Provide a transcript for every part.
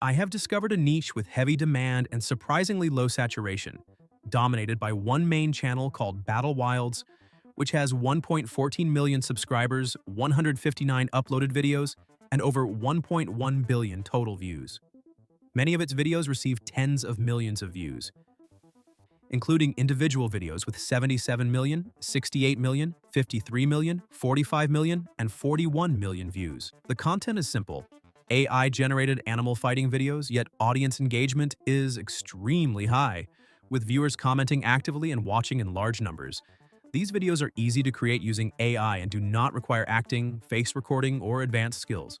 I have discovered a niche with heavy demand and surprisingly low saturation, dominated by one main channel called Battle Wilds, which has 1.14 million subscribers, 159 uploaded videos, and over 1.1 billion total views. Many of its videos receive tens of millions of views, including individual videos with 77 million, 68 million, 53 million, 45 million, and 41 million views. The content is simple. AI-generated animal fighting videos, yet audience engagement is extremely high, with viewers commenting actively and watching in large numbers. These videos are easy to create using AI and do not require acting, face recording, or advanced skills.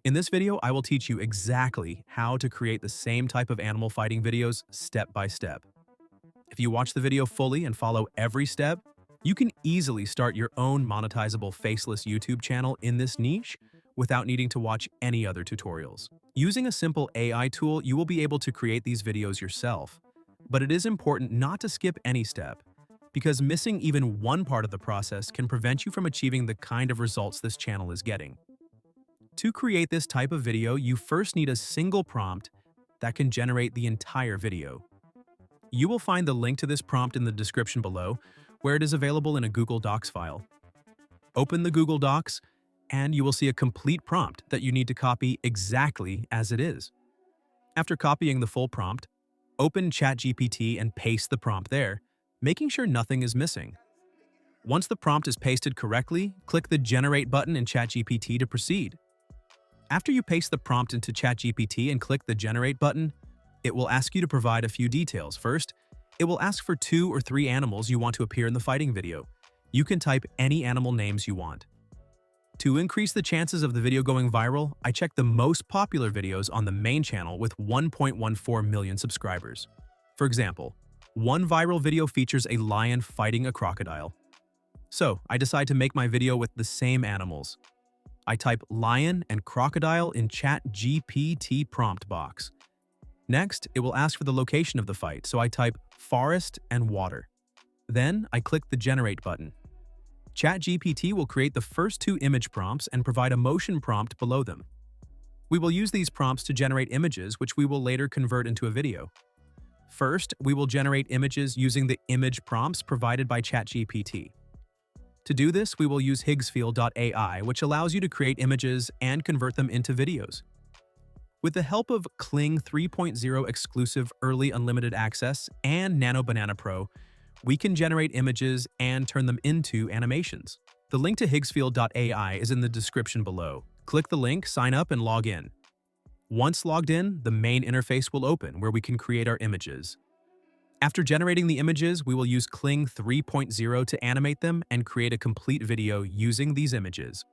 In this video, I will teach you exactly how to create the same type of animal fighting videos step by step. If you watch the video fully and follow every step, you can easily start your own monetizable faceless YouTube channel in this niche without needing to watch any other tutorials. Using a simple AI tool, you will be able to create these videos yourself. But it is important not to skip any step, because missing even one part of the process can prevent you from achieving the kind of results this channel is getting. To create this type of video, you first need a single prompt that can generate the entire video. You will find the link to this prompt in the description below, where it is available in a Google Docs file. Open the Google Docs, and you will see a complete prompt that you need to copy exactly as it is. After copying the full prompt, open ChatGPT and paste the prompt there, making sure nothing is missing. Once the prompt is pasted correctly, click the Generate button in ChatGPT to proceed. After you paste the prompt into ChatGPT and click the Generate button, it will ask you to provide a few details. First, it will ask for 2 or 3 animals you want to appear in the fighting video. You can type any animal names you want. To increase the chances of the video going viral, I check the most popular videos on the main channel with 1.14 million subscribers. For example, one viral video features a lion fighting a crocodile. So, I decide to make my video with the same animals. I type lion and crocodile in ChatGPT prompt box. Next, it will ask for the location of the fight, so I type forest and water. Then, I click the Generate button. ChatGPT will create the first 2 image prompts and provide a motion prompt below them. We will use these prompts to generate images, which we will later convert into a video. First, we will generate images using the image prompts provided by ChatGPT. To do this, we will use Higgsfield.ai, which allows you to create images and convert them into videos. With the help of Kling 3.0 exclusive early unlimited access and Nano Banana Pro, we can generate images and turn them into animations. The link to Higgsfield.ai is in the description below. Click the link, sign up, and log in. Once logged in, the main interface will open where we can create our images. After generating the images, we will use Kling 3.0 to animate them and create a complete video using these images.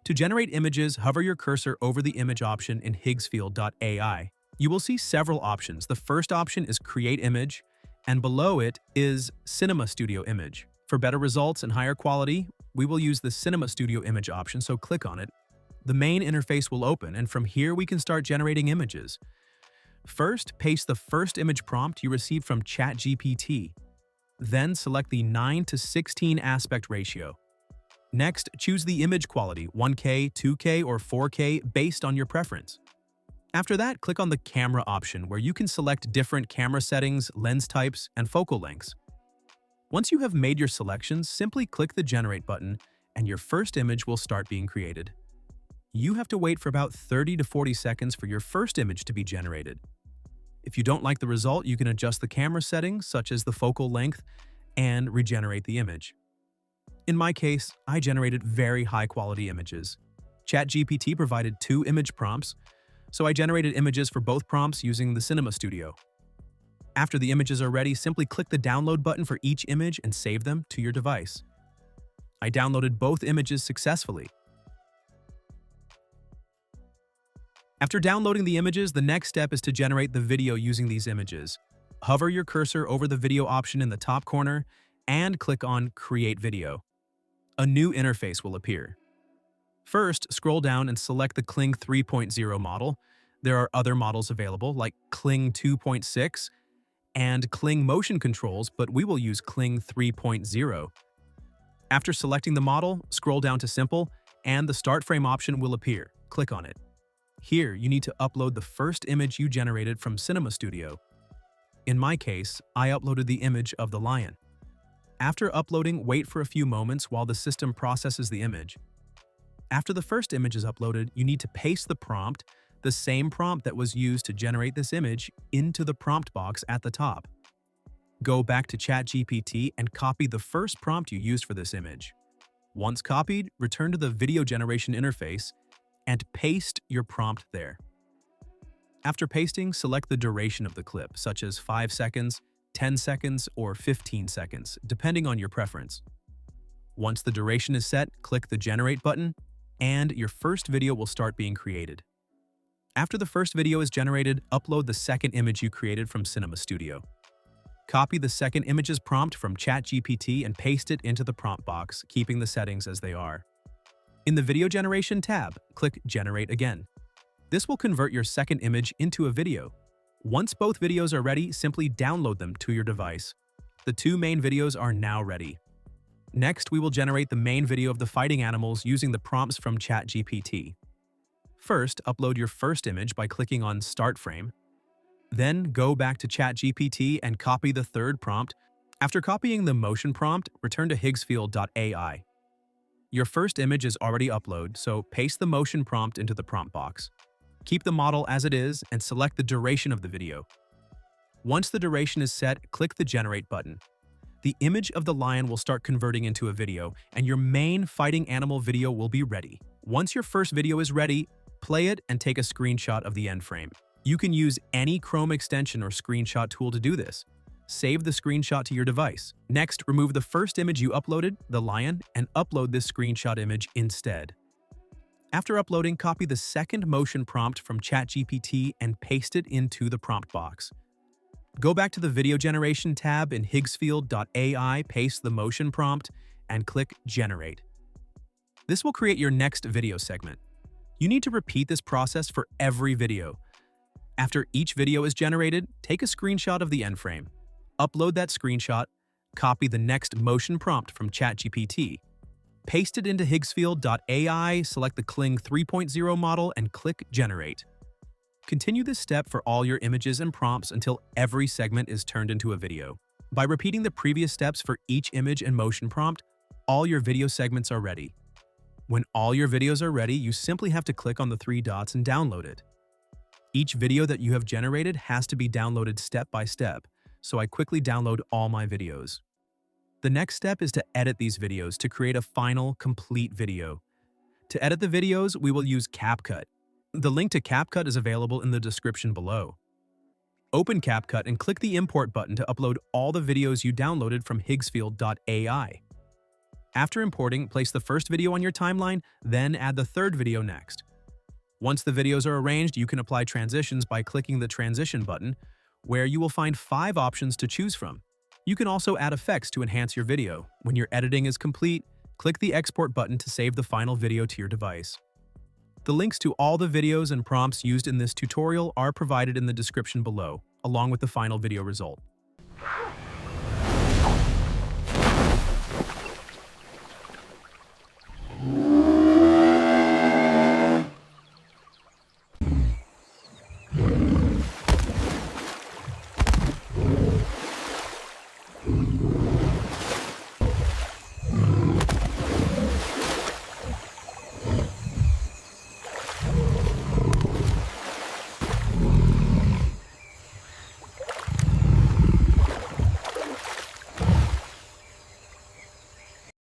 To generate images, hover your cursor over the image option in Higgsfield.ai. You will see several options. The first option is Create Image, and below it is Cinema Studio Image. For better results and higher quality, we will use the Cinema Studio Image option, so click on it. The main interface will open, and from here we can start generating images. First, paste the first image prompt you received from ChatGPT. Then select the 9:16 aspect ratio. Next, choose the image quality, 1K, 2K, or 4K based on your preference. After that, click on the camera option where you can select different camera settings, lens types, and focal lengths. Once you have made your selections, simply click the Generate button and your first image will start being created. You have to wait for about 30 to 40 seconds for your first image to be generated. If you don't like the result, you can adjust the camera settings, such as the focal length, and regenerate the image. In my case, I generated very high-quality images. ChatGPT provided 2 image prompts, so I generated images for both prompts using the Cinema Studio. After the images are ready, simply click the download button for each image and save them to your device. I downloaded both images successfully. After downloading the images, the next step is to generate the video using these images. Hover your cursor over the video option in the top corner and click on Create Video. A new interface will appear. First, scroll down and select the Kling 3.0 model. There are other models available like Kling 2.6 and Kling Motion Controls, but we will use Kling 3.0. After selecting the model, scroll down to Simple, and the Start Frame option will appear. Click on it. Here, you need to upload the first image you generated from Cinema Studio. In my case, I uploaded the image of the lion. After uploading, wait for a few moments while the system processes the image. After the first image is uploaded, you need to paste the prompt, the same prompt that was used to generate this image, into the prompt box at the top. Go back to ChatGPT and copy the first prompt you used for this image. Once copied, return to the video generation interface and paste your prompt there. After pasting, select the duration of the clip, such as 5 seconds, 10 seconds, or 15 seconds, depending on your preference. Once the duration is set, click the Generate button, and your first video will start being created. After the first video is generated, upload the second image you created from Cinema Studio. Copy the second image's prompt from ChatGPT and paste it into the prompt box, keeping the settings as they are. In the Video Generation tab, click Generate again. This will convert your second image into a video. Once both videos are ready, simply download them to your device. The two main videos are now ready. Next, we will generate the main video of the fighting animals using the prompts from ChatGPT. First, upload your first image by clicking on Start Frame. Then, go back to ChatGPT and copy the third prompt. After copying the motion prompt, return to Higgsfield.ai. Your first image is already uploaded, so paste the motion prompt into the prompt box. Keep the model as it is and select the duration of the video. Once the duration is set, click the Generate button. The image of the lion will start converting into a video, and your main fighting animal video will be ready. Once your first video is ready, play it and take a screenshot of the end frame. You can use any Chrome extension or screenshot tool to do this. Save the screenshot to your device. Next, remove the first image you uploaded, the lion, and upload this screenshot image instead. After uploading, copy the second motion prompt from ChatGPT and paste it into the prompt box. Go back to the Video Generation tab in Higgsfield.ai, paste the motion prompt, and click Generate. This will create your next video segment. You need to repeat this process for every video. After each video is generated, take a screenshot of the end frame. Upload that screenshot, copy the next motion prompt from ChatGPT, paste it into Higgsfield.ai, select the Kling 3.0 model, and click Generate. Continue this step for all your images and prompts until every segment is turned into a video. By repeating the previous steps for each image and motion prompt, all your video segments are ready. When all your videos are ready, you simply have to click on the 3 dots and download it. Each video that you have generated has to be downloaded step by step, so I quickly download all my videos. The next step is to edit these videos to create a final, complete video. To edit the videos, we will use CapCut. The link to CapCut is available in the description below. Open CapCut and click the Import button to upload all the videos you downloaded from Higgsfield.ai. After importing, place the first video on your timeline, then add the third video next. Once the videos are arranged, you can apply transitions by clicking the Transition button, where you will find 5 options to choose from. You can also add effects to enhance your video. When your editing is complete, click the Export button to save the final video to your device. The links to all the videos and prompts used in this tutorial are provided in the description below, along with the final video result.